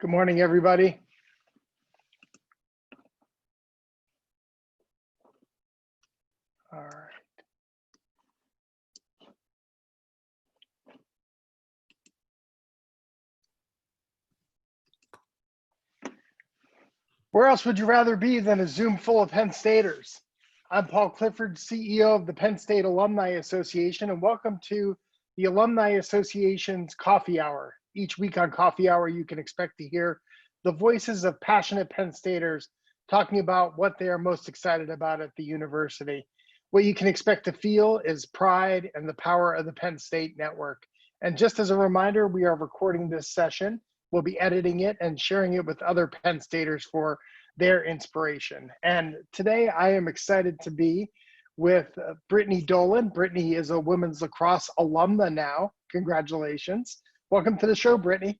Good morning, everybody. All right. Where else would you rather be than a Zoom full of Penn Staters? I'm Paul Clifford, CEO of the Penn State Alumni Association, and welcome to the Alumni Association's Coffee Hour. Each week on Coffee Hour, you can expect to hear the voices of passionate Penn Staters talking about what they are most excited about at the university. What you can expect to feel is pride and the power of the Penn State network. And just as a reminder, we are recording this session. We'll be editing it and sharing it with other Penn Staters for their inspiration. And today I am excited to be with Brittany Dolan. Brittany is a women's lacrosse alumna now. Congratulations. Welcome to the show, Brittany.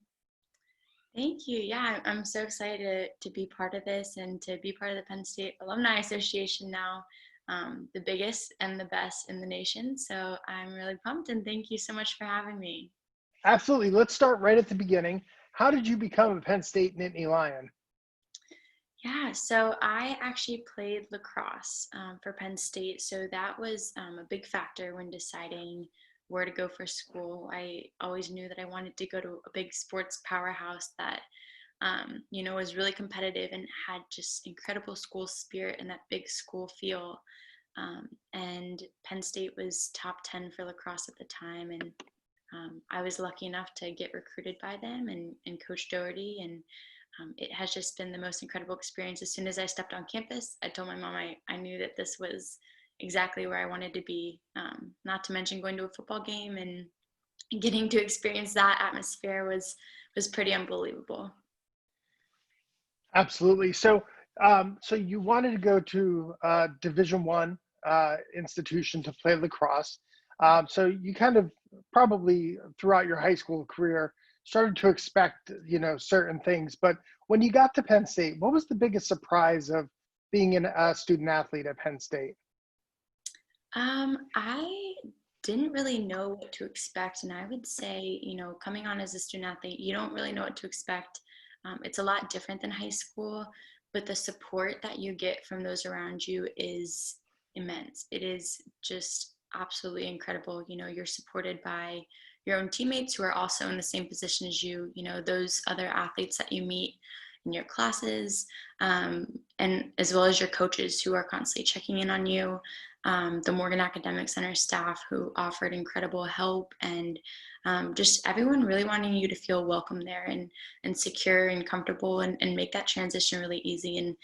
Thank you. Yeah, I'm so excited to be part of this and to be part of the Penn State Alumni Association now, the biggest and the best in the nation. So I'm really pumped, and thank you so much for having me. Absolutely. Let's start right at the beginning. How did you become a Penn State Nittany Lion? Yeah, so I actually played lacrosse for Penn State. So that was a big factor when deciding where to go for school. I always knew that I wanted to go to a big sports powerhouse that, was really competitive and had just incredible school spirit and that big school feel. And Penn State was top 10 for lacrosse at the time. And I was lucky enough to get recruited by them and Coach Doherty. And it has just been the most incredible experience. As soon as I stepped on campus, I told my mom I knew that this was exactly where I wanted to be, not to mention going to a football game and getting to experience that atmosphere was pretty unbelievable. Absolutely. So you wanted to go to a Division I institution to play lacrosse. So you kind of probably throughout your high school career started to expect, certain things. But when you got to Penn State, what was the biggest surprise of being a student athlete at Penn State? I didn't really know what to expect. And I would say, coming on as a student athlete, you don't really know what to expect. It's a lot different than high school, but the support that you get from those around you is immense. It is just absolutely incredible. You're supported by your own teammates who are also in the same position as you, those other athletes that you meet in your classes, and as well as your coaches who are constantly checking in on you. The Morgan Academic Center staff who offered incredible help, and just everyone really wanting you to feel welcome there and secure and comfortable and make that transition really easy. And,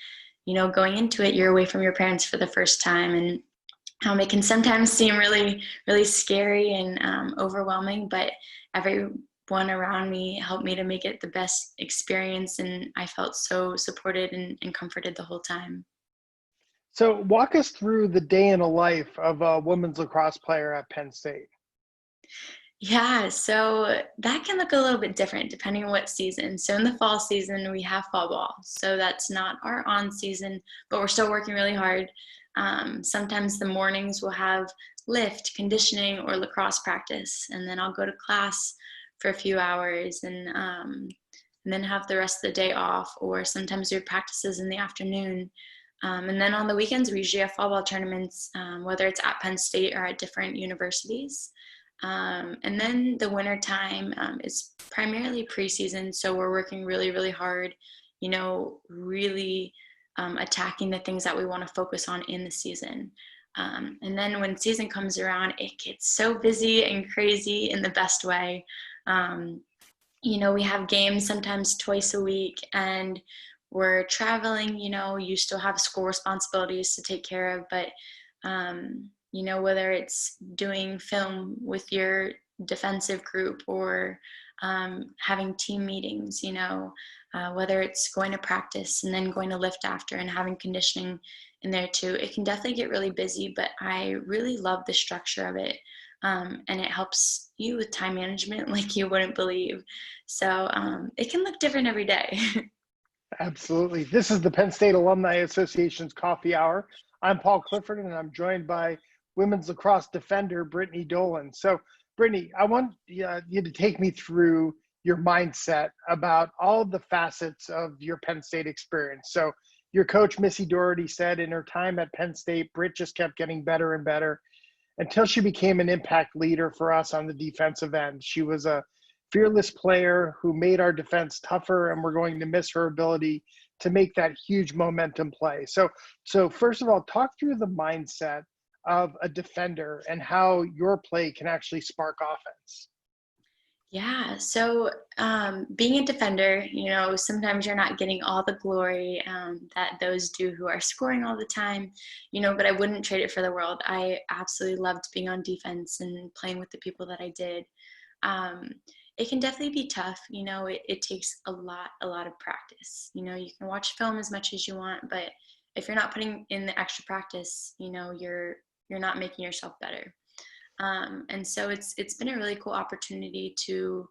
going into it, you're away from your parents for the first time, and it can sometimes seem really, really scary and overwhelming, but everyone around me helped me to make it the best experience, and I felt so supported and comforted the whole time. So walk us through the day in the life of a women's lacrosse player at Penn State. Yeah, so that can look a little bit different depending on what season. So in the fall season, we have fall ball. So that's not our on season, but we're still working really hard. Sometimes the mornings we'll have lift, conditioning, or lacrosse practice, and then I'll go to class for a few hours and then have the rest of the day off, or sometimes we have practices in the afternoon. And then on the weekends, we usually have fall ball tournaments, whether it's at Penn State or at different universities. And then the winter time is primarily preseason, so we're working really, really hard, really attacking the things that we want to focus on in the season. And then when season comes around, it gets so busy and crazy in the best way. We have games sometimes twice a week, and we're traveling, you still have school responsibilities to take care of, but, whether it's doing film with your defensive group or having team meetings, whether it's going to practice and then going to lift after and having conditioning in there too, it can definitely get really busy, but I really love the structure of it. And it helps you with time management like you wouldn't believe. So it can look different every day. Absolutely. This is the Penn State Alumni Association's Coffee Hour. I'm Paul Clifford, and I'm joined by women's lacrosse defender Brittany Dolan. So, Brittany, I want you to take me through your mindset about all the facets of your Penn State experience. So your coach, Missy Doherty, said in her time at Penn State, Britt just kept getting better and better until she became an impact leader for us on the defensive end. She was a fearless player who made our defense tougher, and we're going to miss her ability to make that huge momentum play. So first of all, talk through the mindset of a defender and how your play can actually spark offense. Yeah, so being a defender, sometimes you're not getting all the glory that those do who are scoring all the time, but I wouldn't trade it for the world. I absolutely loved being on defense and playing with the people that I did. It can definitely be tough. It takes a lot of practice. You can watch film as much as you want, but if you're not putting in the extra practice, you're not making yourself better. And so it's been a really cool opportunity to,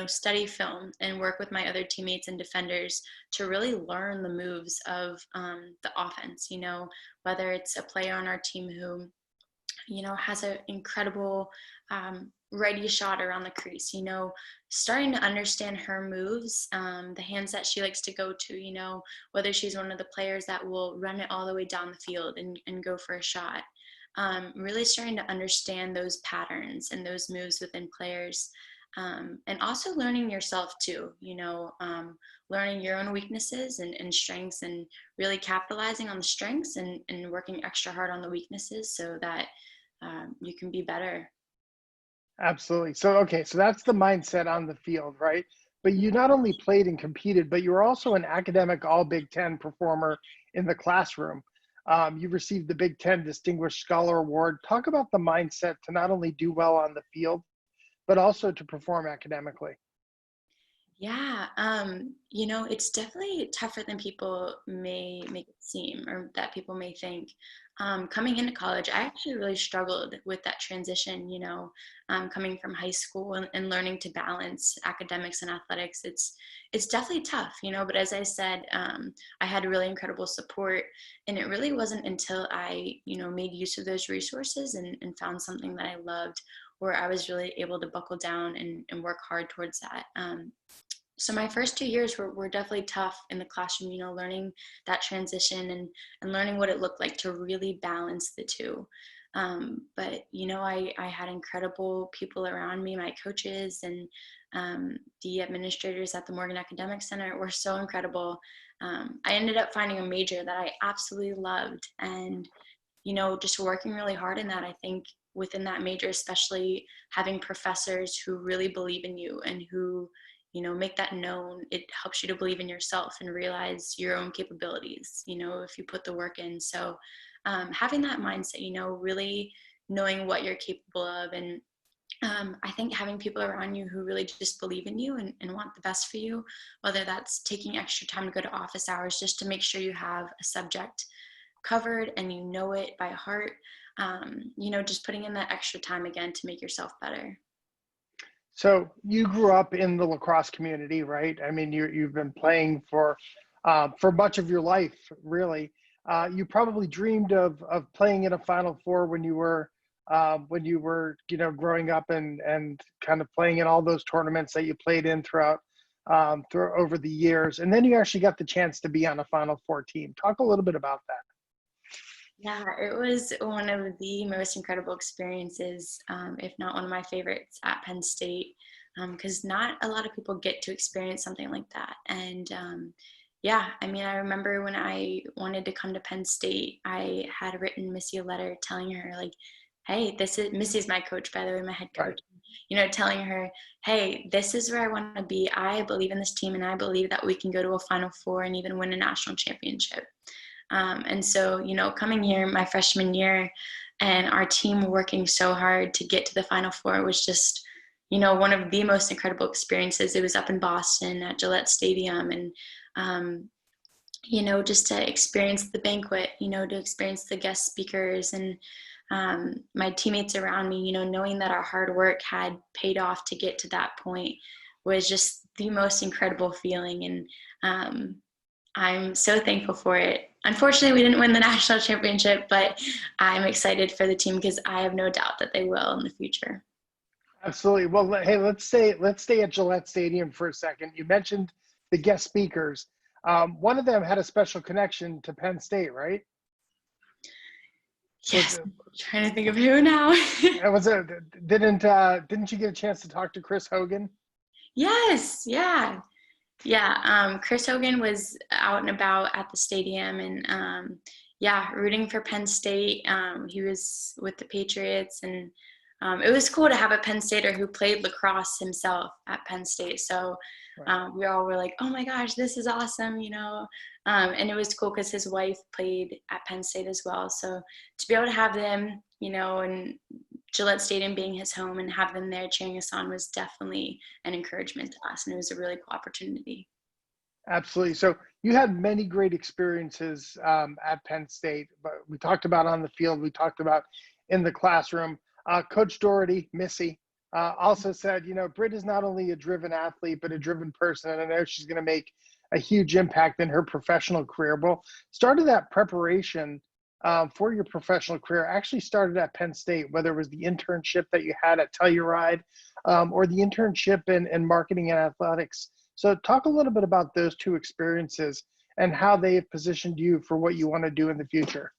study film and work with my other teammates and defenders to really learn the moves of the offense, whether it's a player on our team who, has an incredible ready shot around the crease, starting to understand her moves, the hands that she likes to go to, whether she's one of the players that will run it all the way down the field and go for a shot. Really starting to understand those patterns and those moves within players, and also learning yourself too, learning your own weaknesses and strengths, and really capitalizing on the strengths and working extra hard on the weaknesses so that you can be better. Absolutely. So that's the mindset on the field, right? But you not only played and competed, but you were also an academic All Big Ten performer in the classroom. You received the Big Ten Distinguished Scholar Award. Talk about the mindset to not only do well on the field, but also to perform academically. Yeah, it's definitely tougher than people may make it seem, or that people may think. Coming into college, I actually really struggled with that transition, coming from high school and learning to balance academics and athletics. It's definitely tough, but as I said, I had really incredible support, and it really wasn't until I, made use of those resources and found something that I loved, where I was really able to buckle down and work hard towards that. So my first 2 years were definitely tough in the classroom, learning that transition and learning what it looked like to really balance the two. But, I had incredible people around me. My coaches and the administrators at the Morgan Academic Center were so incredible. I ended up finding a major that I absolutely loved, and, just working really hard in that. I think within that major, especially having professors who really believe in you and who, make that known, it helps you to believe in yourself and realize your own capabilities, if you put the work in. So having that mindset, really knowing what you're capable of. And I think having people around you who really just believe in you and want the best for you, whether that's taking extra time to go to office hours just to make sure you have a subject covered and you know it by heart, just putting in that extra time again to make yourself better. So you grew up in the lacrosse community, right? I mean, you've been playing for much of your life, really. You probably dreamed of playing in a Final Four when you were growing up and kind of playing in all those tournaments that you played in throughout over the years, and then you actually got the chance to be on a Final Four team. Talk a little bit about that. Yeah, it was one of the most incredible experiences, if not one of my favorites at Penn State, because not a lot of people get to experience something like that. And I remember when I wanted to come to Penn State, I had written Missy a letter telling her, like, hey, Missy's my coach, by the way, my head coach, right. Telling her, hey, this is where I want to be. I believe in this team, and I believe that we can go to a Final Four and even win a national championship. And so, coming here my freshman year and our team working so hard to get to the Final Four was just, one of the most incredible experiences. It was up in Boston at Gillette Stadium, and, just to experience the banquet, to experience the guest speakers and my teammates around me, knowing that our hard work had paid off to get to that point was just the most incredible feeling. And I'm so thankful for it. Unfortunately, we didn't win the national championship, but I'm excited for the team because I have no doubt that they will in the future. Absolutely. Well, hey, let's stay at Gillette Stadium for a second. You mentioned the guest speakers. One of them had a special connection to Penn State, right? Was Yes, I'm trying to think of who now. it was it didn't you get a chance to talk to Chris Hogan? Yes, yeah. Yeah, Chris Hogan was out and about at the stadium and yeah, rooting for Penn State. He was with the Patriots, and it was cool to have a Penn Stater who played lacrosse himself at Penn State. So Right. we all were like, "Oh my gosh, this is awesome!" You know, and it was cool because his wife played at Penn State as well. So to be able to have them, you know, and Gillette Stadium being his home and have them there cheering us on was definitely an encouragement to us, and it was a really cool opportunity. Absolutely. So you had many great experiences at Penn State, but we talked about on the field, we talked about in the classroom. Coach Doherty, Missy, also said, Britt is not only a driven athlete, but a driven person. And I know she's going to make a huge impact in her professional career. Well, started that preparation for your professional career actually started at Penn State, whether it was the internship that you had at Telluride or the internship in marketing and athletics. So talk a little bit about those two experiences and how they have positioned you for what you want to do in the future.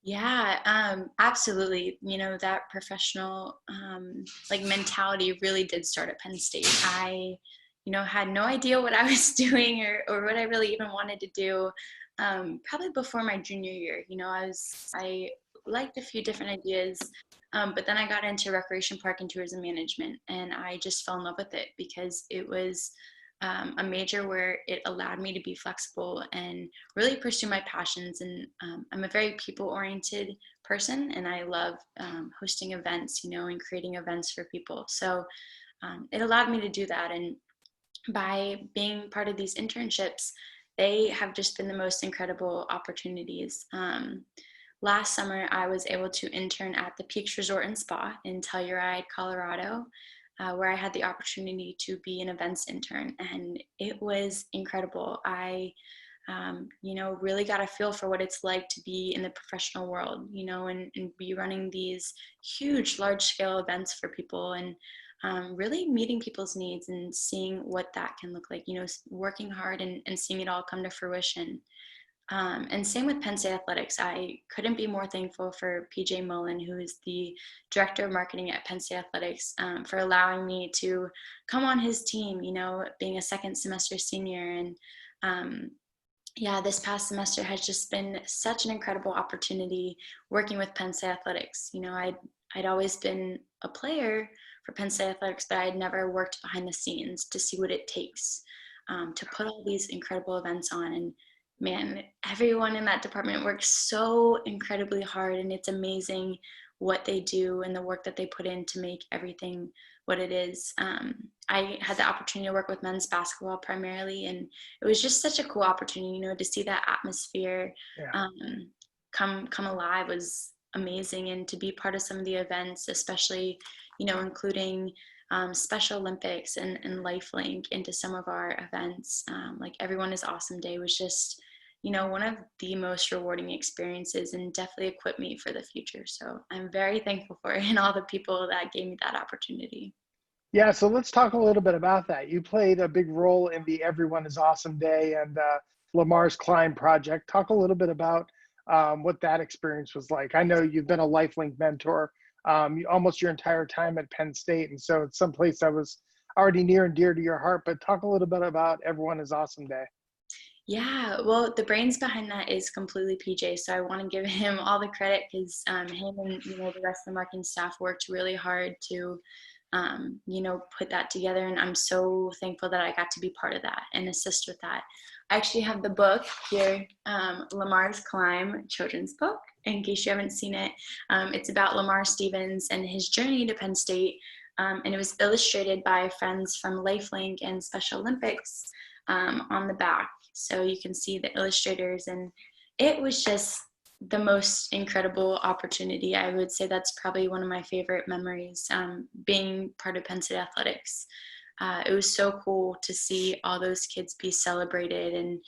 Yeah, absolutely. You know, that professional like mentality really did start at Penn State. I, you know, had no idea what I was doing or what I really even wanted to do. Probably before my junior year, you know, I liked a few different ideas, but then I got into recreation park and tourism management, and I just fell in love with it because it was a major where it allowed me to be flexible and really pursue my passions. And I'm a very people-oriented person, and I love hosting events, you know, and creating events for people. So it allowed me to do that. And by being part of these internships, they have just been the most incredible opportunities. Last summer, I was able to intern at the Peaks Resort and Spa in Telluride, Colorado, where I had the opportunity to be an events intern, and it was incredible. I, you know, really got a feel for what it's like to be in the professional world, you know, and be running these huge, large-scale events for people, and really meeting people's needs and seeing what that can look like, you know, working hard and seeing it all come to fruition. And same with Penn State Athletics. I couldn't be more thankful for PJ Mullen, who is the director of marketing at Penn State Athletics, for allowing me to come on his team, you know, being a second semester senior. And yeah, this past semester has just been such an incredible opportunity working with Penn State Athletics. You know, I'd always been a player for Penn State Athletics, but I'd never worked behind the scenes to see what it takes to put all these incredible events on. And man, everyone in that department works so incredibly hard, and it's amazing what they do and the work that they put in to make everything what it is. I had the opportunity to work with men's basketball primarily, and it was just such a cool opportunity, you know, to see that atmosphere Yeah. come alive was amazing, and to be part of some of the events, especially, you know, including Special Olympics and Lifelink into some of our events. Like Everyone is Awesome Day was just, you know, one of the most rewarding experiences, and definitely equipped me for the future. So I'm very thankful for it and all the people that gave me that opportunity. Yeah, so let's talk a little bit about that. You played a big role in the Everyone is Awesome Day and Lamar's Climb project. Talk a little bit about what that experience was like. I know you've been a Lifelink mentor almost your entire time at Penn State, and so it's someplace that was already near and dear to your heart. But talk a little bit about Everyone is Awesome Day. Yeah, well, the brains behind that is completely PJ, so I want to give him all the credit because him and, you know, the rest of the marketing staff worked really hard to you know, put that together. And I'm so thankful that I got to be part of that and assist with that. I actually have the book here, Lamar's Climb children's book, in case you haven't seen it. It's about Lamar Stevens and his journey to Penn State. And it was illustrated by friends from Lifelink and Special Olympics on the back. So you can see the illustrators, and it was just the most incredible opportunity. I would say that's probably one of my favorite memories, being part of Penn State Athletics. It was so cool to see all those kids be celebrated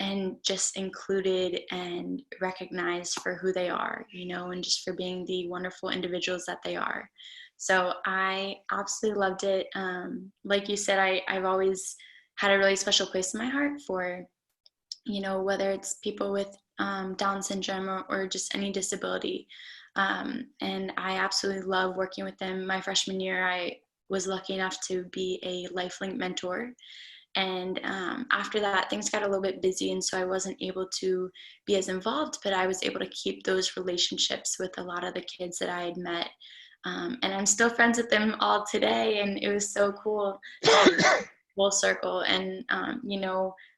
and just included and recognized for who they are, you know, and just for being the wonderful individuals that they are. So I absolutely loved it. Like you said, I've always had a really special place in my heart for, whether it's people with Down syndrome or just any disability. And I absolutely love working with them. My freshman year, I was lucky enough to be a Lifelink mentor. And after that, things got a little bit busy, and so I wasn't able to be as involved, but I was able to keep those relationships with a lot of the kids that I had met. And I'm still friends with them all today, and it was so cool, full circle, and,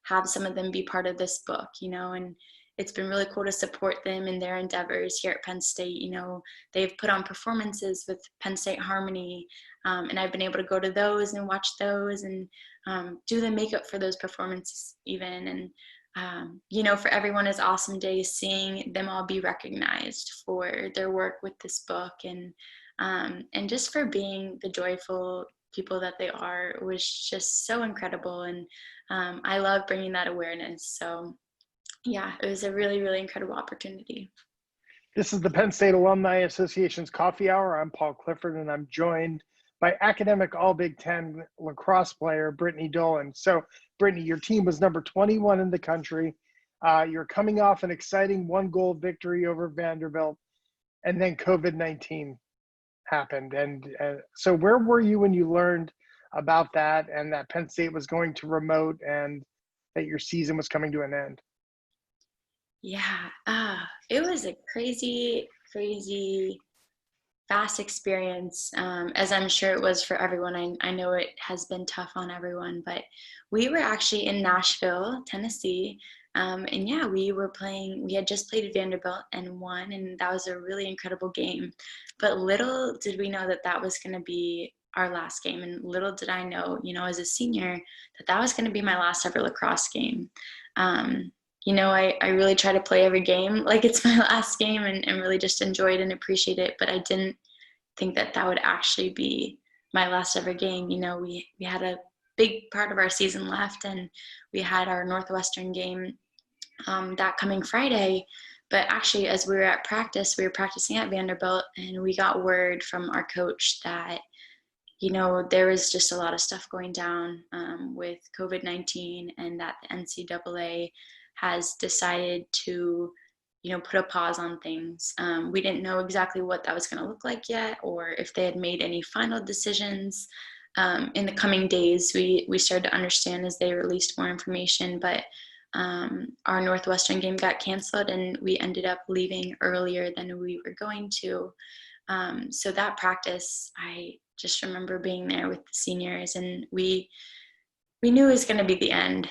have some of them be part of this book, and it's been really cool to support them in their endeavors here at Penn State. They've put on performances with Penn State Harmony, and I've been able to go to those and watch those and do the makeup for those performances even. And, for everyone is Awesome Day, seeing them all be recognized for their work with this book and just for being the joyful people that they are was just so incredible. And I love bringing that awareness. So yeah, it was a really, really incredible opportunity. This is the Penn State Alumni Association's Coffee Hour. I'm Paul Clifford, and I'm joined by academic All Big Ten lacrosse player Brittany Dolan. So, Brittany, your team was number 21 in the country. You're coming off an exciting 1-goal victory over Vanderbilt, and then COVID-19 happened. And so where were you when you learned about that and that Penn State was going to remote and that your season was coming to an end? Yeah, it was a crazy, crazy, fast experience, as I'm sure it was for everyone. I know it has been tough on everyone, but we were actually in Nashville, Tennessee, and yeah, we had just played Vanderbilt and won, and that was a really incredible game. But little did we know that that was going to be our last game, and little did I know, as a senior, that was going to be my last ever lacrosse game. I really try to play every game like it's my last game and really just enjoy it and appreciate it. But I didn't think that would actually be my last ever game. We had a big part of our season left, and we had our Northwestern game that coming Friday. But actually, as we were at practice, we were practicing at Vanderbilt, and we got word from our coach that, there was just a lot of stuff going down with COVID-19, and that the NCAA has decided to, put a pause on things. We didn't know exactly what that was going to look like yet, or if they had made any final decisions. In the coming days, we started to understand as they released more information, but our Northwestern game got canceled, and we ended up leaving earlier than we were going to. So that practice, I just remember being there with the seniors, and we knew it was going to be the end.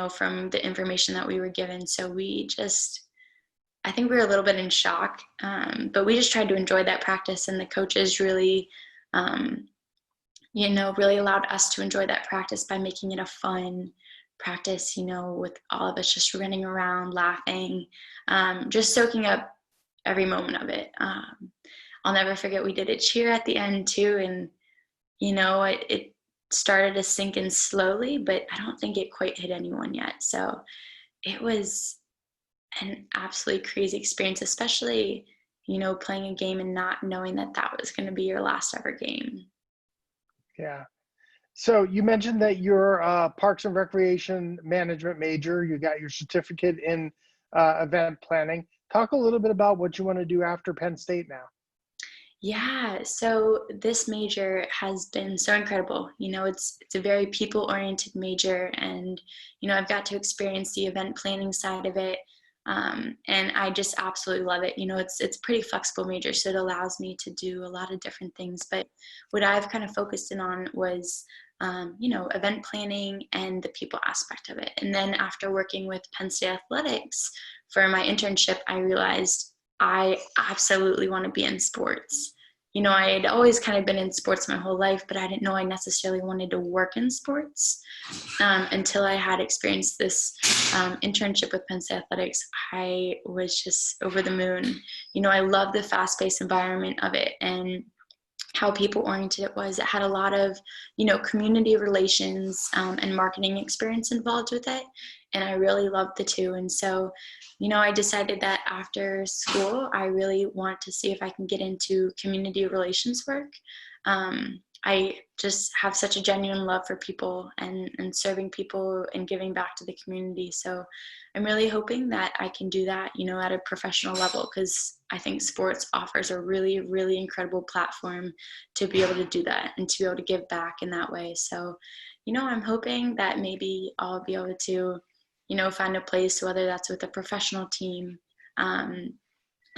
From the information that we were given. So I think we were a little bit in shock, but we just tried to enjoy that practice, and the coaches really, really allowed us to enjoy that practice by making it a fun practice, with all of us just running around, laughing, just soaking up every moment of it. I'll never forget, we did a cheer at the end too, and, it started to sink in slowly, but I don't think it quite hit anyone yet. So it was an absolutely crazy experience, especially, playing a game and not knowing that was going to be your last ever game. Yeah. So you mentioned that you're a Parks and Recreation Management major. You got your certificate in event planning. Talk a little bit about what you want to do after Penn State now. Yeah, so this major has been so incredible. It's a very people-oriented major, and, I've got to experience the event planning side of it, and I just absolutely love it. It's a pretty flexible major, so it allows me to do a lot of different things, but what I've kind of focused in on was, event planning and the people aspect of it. And then after working with Penn State Athletics for my internship, I realized I absolutely want to be in sports. I had always kind of been in sports my whole life, but I didn't know I necessarily wanted to work in sports until I had experienced this internship with Penn State Athletics. I was just over the moon. I love the fast-paced environment of it, and how people oriented it was. It had a lot of, community relations and marketing experience involved with it. And I really loved the two. And so, I decided that after school, I really want to see if I can get into community relations work. I just have such a genuine love for people and serving people and giving back to the community. So I'm really hoping that I can do that, at a professional level, because I think sports offers a really, really incredible platform to be able to do that and to be able to give back in that way. So, I'm hoping that maybe I'll be able to, find a place, whether that's with a professional team, and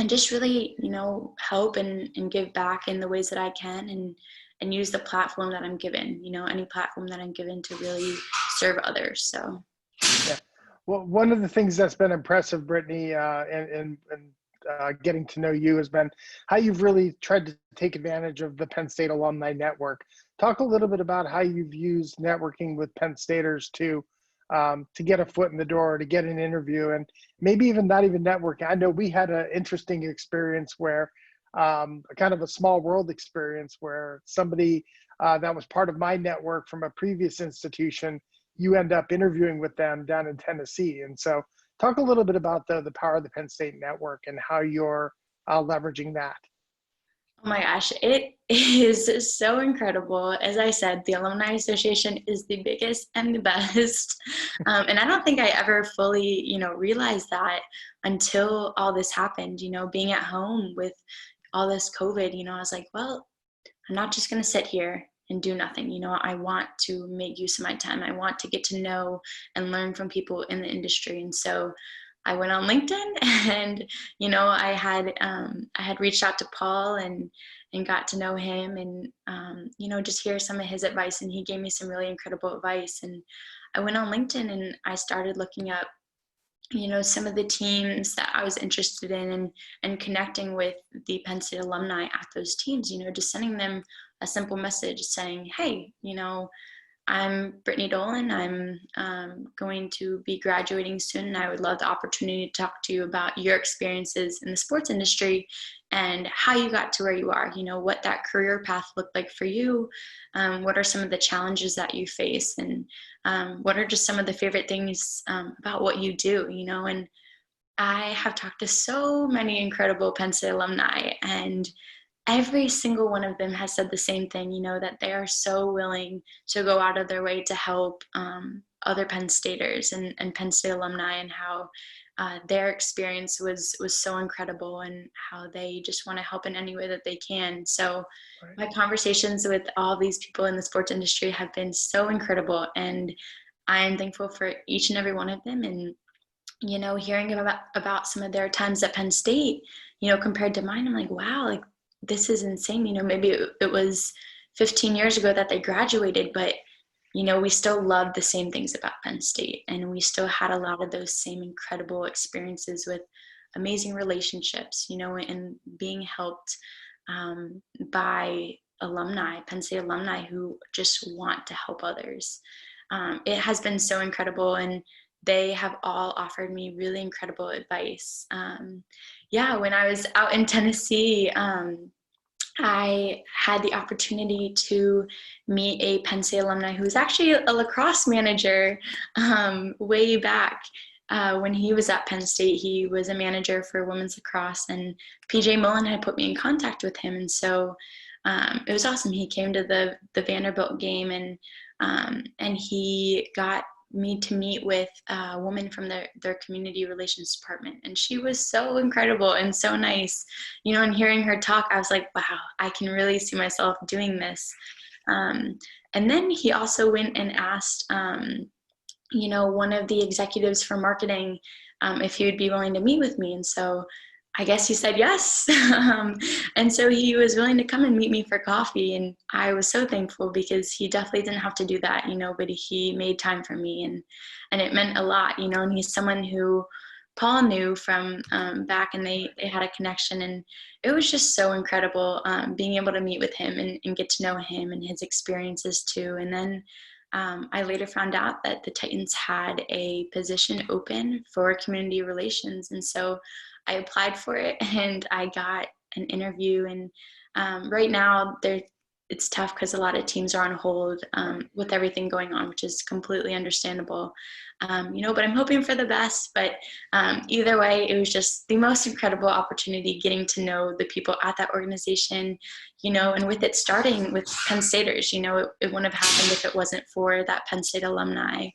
just really, help and give back in the ways that I can, and use the platform that I'm given, any platform that I'm given to really serve others. So. Yeah. Well, one of the things that's been impressive, Brittany, and getting to know you, has been how you've really tried to take advantage of the Penn State Alumni Network. Talk a little bit about how you've used networking with Penn Staters to get a foot in the door, to get an interview, and maybe even not even networking. I know we had an interesting experience where kind of a small world experience where somebody that was part of my network from a previous institution, you end up interviewing with them down in Tennessee. And so talk a little bit about the power of the Penn State network and how you're leveraging that. Oh my gosh, it is so incredible. As I said, the Alumni Association is the biggest and the best. And I don't think I ever fully, realized that until all this happened, being at home with all this COVID, I was like, well, I'm not just going to sit here and do nothing. I want to make use of my time. I want to get to know and learn from people in the industry. And so I went on LinkedIn, and I had reached out to Paul and got to know him, and just hear some of his advice, and he gave me some really incredible advice. And I went on LinkedIn and I started looking up some of the teams that I was interested in, and connecting with the Penn State alumni at those teams, just sending them a simple message saying, hey, I'm Brittany Dolan. I'm going to be graduating soon, and I would love the opportunity to talk to you about your experiences in the sports industry and how you got to where you are, what that career path looked like for you, what are some of the challenges that you face, and what are just some of the favorite things about what you do, and I have talked to so many incredible Penn State alumni, and every single one of them has said the same thing, that they are so willing to go out of their way to help other Penn Staters and Penn State alumni, and how their experience was so incredible, and how they just want to help in any way that they can. So my conversations with all these people in the sports industry have been so incredible, and I am thankful for each and every one of them. And hearing about some of their times at Penn State, compared to mine, I'm like, wow, like, this is insane. Maybe it was 15 years ago that they graduated, but we still loved the same things about Penn State, and we still had a lot of those same incredible experiences with amazing relationships, and being helped by alumni, Penn State alumni, who just want to help others. It has been so incredible, and they have all offered me really incredible advice. When I was out in Tennessee, I had the opportunity to meet a Penn State alumni who was actually a lacrosse manager way back when he was at Penn State. He was a manager for women's lacrosse, and PJ Mullen had put me in contact with him. And so it was awesome. He came to the Vanderbilt game, and he got me to meet with a woman from their community relations department, and she was so incredible and so nice, and hearing her talk, I was like, wow, I can really see myself doing this. And then he also went and asked one of the executives for marketing if he would be willing to meet with me, and so I guess he said yes. And so he was willing to come and meet me for coffee. And I was so thankful, because he definitely didn't have to do that, but he made time for me, and it meant a lot, and he's someone who Paul knew from back, and they had a connection, and it was just so incredible being able to meet with him and get to know him and his experiences too. And then I later found out that the Titans had a position open for community relations. And so I applied for it, and I got an interview, and Right now, it's tough because a lot of teams are on hold with everything going on, which is completely understandable. But I'm hoping for the best. But either way, it was just the most incredible opportunity getting to know the people at that organization, and with it starting with Penn Staters, it wouldn't have happened if it wasn't for that Penn State alumni.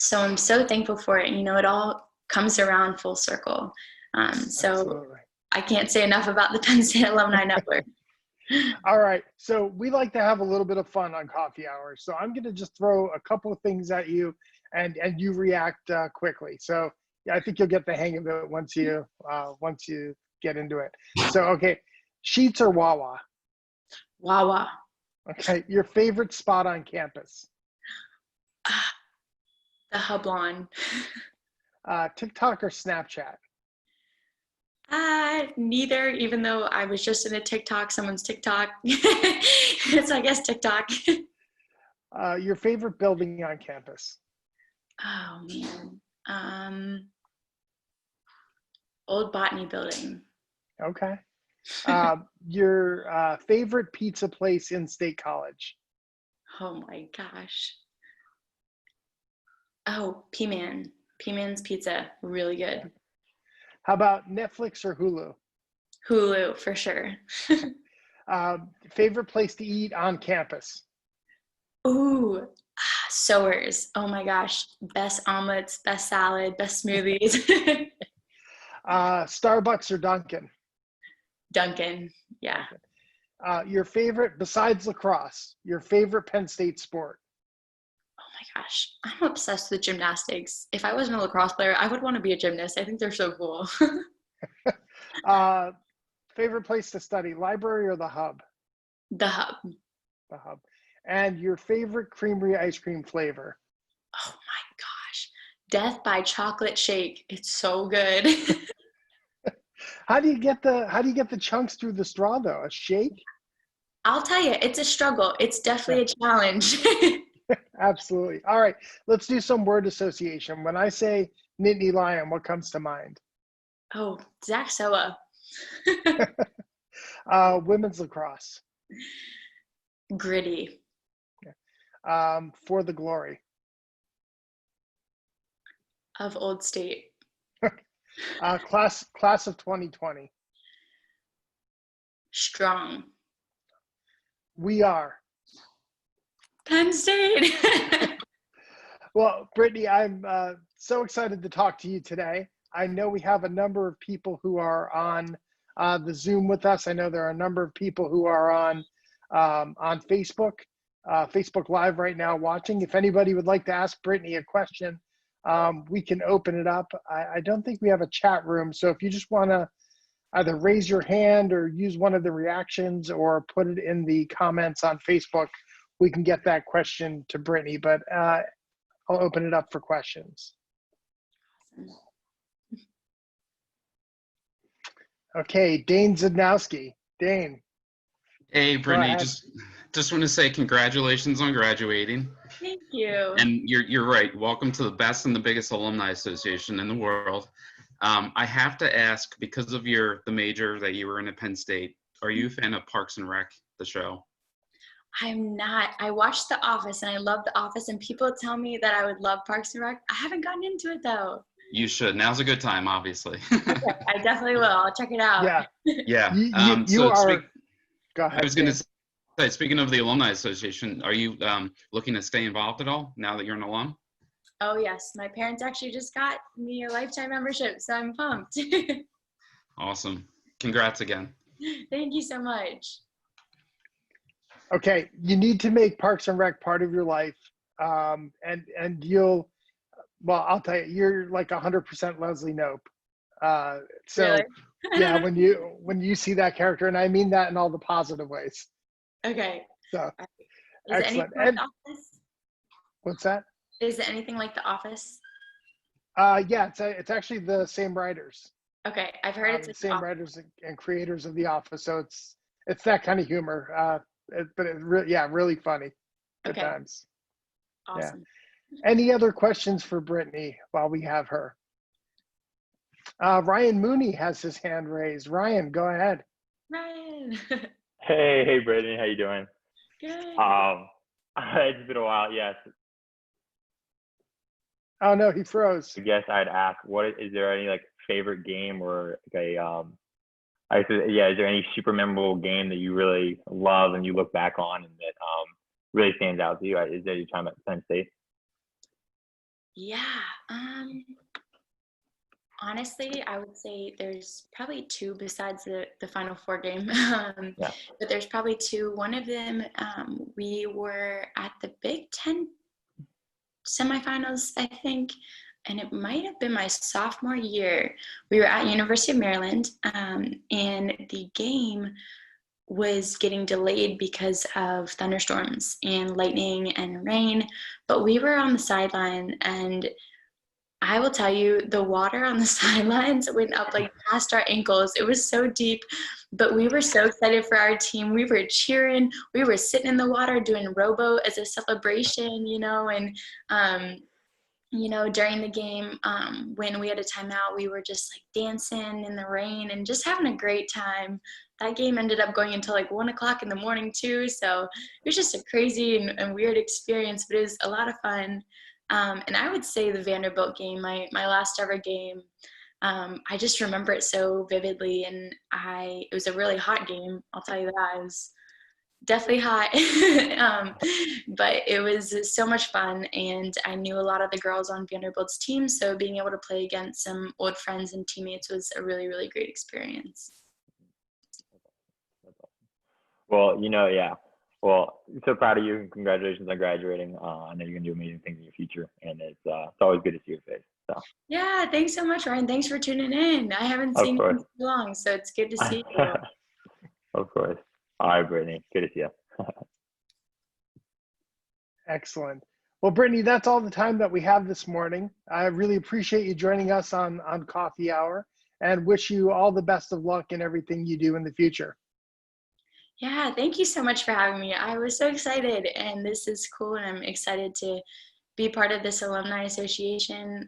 So I'm so thankful for it. It all comes around full circle. So Absolutely. I can't say enough about the Penn State Alumni Network. All right. So we like to have a little bit of fun on coffee hours. So I'm going to just throw a couple of things at you and you react quickly. So yeah, I think you'll get the hang of it once you get into it. So, okay. Sheets or Wawa? Wawa. Okay. Your favorite spot on campus? The Hublon. TikTok or Snapchat? Neither, even though I was just in someone's TikTok. So I guess TikTok. Your favorite building on campus? Oh man. Old Botany building. Okay. Your favorite pizza place in State College? Oh my gosh. Oh, P-Man. P-Man's Pizza. Really good. How about Netflix or Hulu? Hulu, for sure. Favorite place to eat on campus? Ooh, Sowers. Oh my gosh. Best omelets, best salad, best smoothies. Starbucks or Dunkin'? Dunkin', yeah. Your favorite, besides lacrosse, your favorite Penn State sport? Oh my gosh. I'm obsessed with gymnastics. If I wasn't a lacrosse player, I would want to be a gymnast. I think they're so cool. Favorite place to study, library or the Hub? The Hub. The Hub. And your favorite creamery ice cream flavor? Oh my gosh. Death by Chocolate Shake. It's so good. How do you get the chunks through the straw though? A shake? I'll tell you, it's a struggle. It's definitely a challenge. Absolutely. All right, let's do some word association. When I say Nittany Lion, what comes to mind? Oh, Zach Soa. Women's lacrosse. Gritty. For the glory. Of Old State. Class of 2020. Strong. We are. Penn State. Well, Brittany, I'm so excited to talk to you today. I know we have a number of people who are on the Zoom with us. I know there are a number of people who are on Facebook, Facebook Live right now watching. If anybody would like to ask Brittany a question, we can open it up. I don't think we have a chat room, so if you just want to either raise your hand or use one of the reactions or put it in the comments on Facebook, we can get that question to Brittany, but I'll open it up for questions. Okay, Dane Zidnowski. Dane. Hey, Brittany, just want to say congratulations on graduating. Thank you. And you're right. Welcome to the best and the biggest alumni association in the world. I have to ask, because of the major that you were in at Penn State, are you a fan of Parks and Rec, the show? I'm not. I watched The Office and I love The Office, and people tell me that I would love Parks and Rec. I haven't gotten into it though. You should. Now's a good time, obviously. Okay, I definitely will. I'll check it out. Yeah. Yeah. You are. Go ahead. I was going to say, speaking of the Alumni Association, are you looking to stay involved at all now that you're an alum? Oh yes, my parents actually just got me a lifetime membership, so I'm pumped. Awesome. Congrats again. Thank you so much. Okay, you need to make Parks and Rec part of your life, and you'll. Well, I'll tell you, you're like 100% Leslie Knope. So Really? Yeah, when you see that character, and I mean that in all the positive ways. Okay. So Is excellent. it anything like The Office? What's that? Is it anything like The Office? Yeah, it's actually the same writers. Okay, I've heard it's The like same writers and creators of The Office. So it's that kind of humor. But really funny. Good Okay. times. Awesome. Yeah. Any other questions for Brittany while we have her? Ryan Mooney has his hand raised. Ryan, go ahead. Ryan. Hey, Brittany, how you doing? Good. It's been a while. Yes, Oh no, he froze. I guess I'd ask, is there any like favorite game or like I said, yeah, is there any super memorable game that you really love and you look back on and that really stands out to you? Is there your time at Penn State? Yeah. Honestly, I would say there's probably two besides the Final Four game. Yeah. But there's probably two. One of them, we were at the Big Ten semifinals, I think, and it might have been my sophomore year. We were at University of Maryland, and the game was getting delayed because of thunderstorms and lightning and rain. But we were on the sideline, and I will tell you, the water on the sidelines went up like past our ankles. It was so deep, but we were so excited for our team. We were cheering. We were sitting in the water doing rowboat as a celebration, during the game, when we had a timeout, we were just like dancing in the rain and just having a great time. That game ended up going until like 1 o'clock in the morning too. So it was just a crazy and weird experience, but it was a lot of fun. And I would say the Vanderbilt game, my last ever game, I just remember it so vividly, and it was a really hot game. I'll tell you that. It was definitely hot, but it was so much fun, and I knew a lot of the girls on Vanderbilt's team, so being able to play against some old friends and teammates was a really, really great experience. Well, yeah. Well, so proud of you and congratulations on graduating. I know you're gonna do amazing things in your future, and it's always good to see your face. So. Yeah, thanks so much, Ryan. Thanks for tuning in. I haven't seen you in so long, so it's good to see you. Of course. All right, Brittany. Good to see you. Excellent. Well, Brittany, that's all the time that we have this morning. I really appreciate you joining us on Coffee Hour and wish you all the best of luck in everything you do in the future. Yeah, thank you so much for having me. I was so excited, and this is cool, and I'm excited to be part of this alumni association.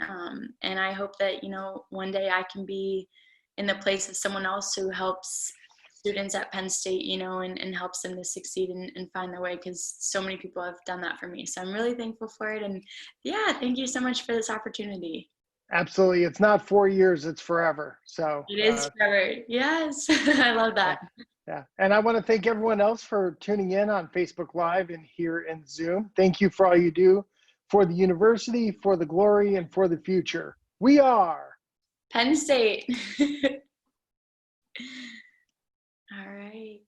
And I hope that, one day I can be in the place of someone else who helps students at Penn State, and helps them to succeed and find their way, because so many people have done that for me. So I'm really thankful for it. And yeah, thank you so much for this opportunity. Absolutely. It's not 4 years, it's forever. So it is forever. Yes. I love that. Yeah. And I want to thank everyone else for tuning in on Facebook Live and here in Zoom. Thank you for all you do for the university, for the glory, and for the future. We are Penn State. All right.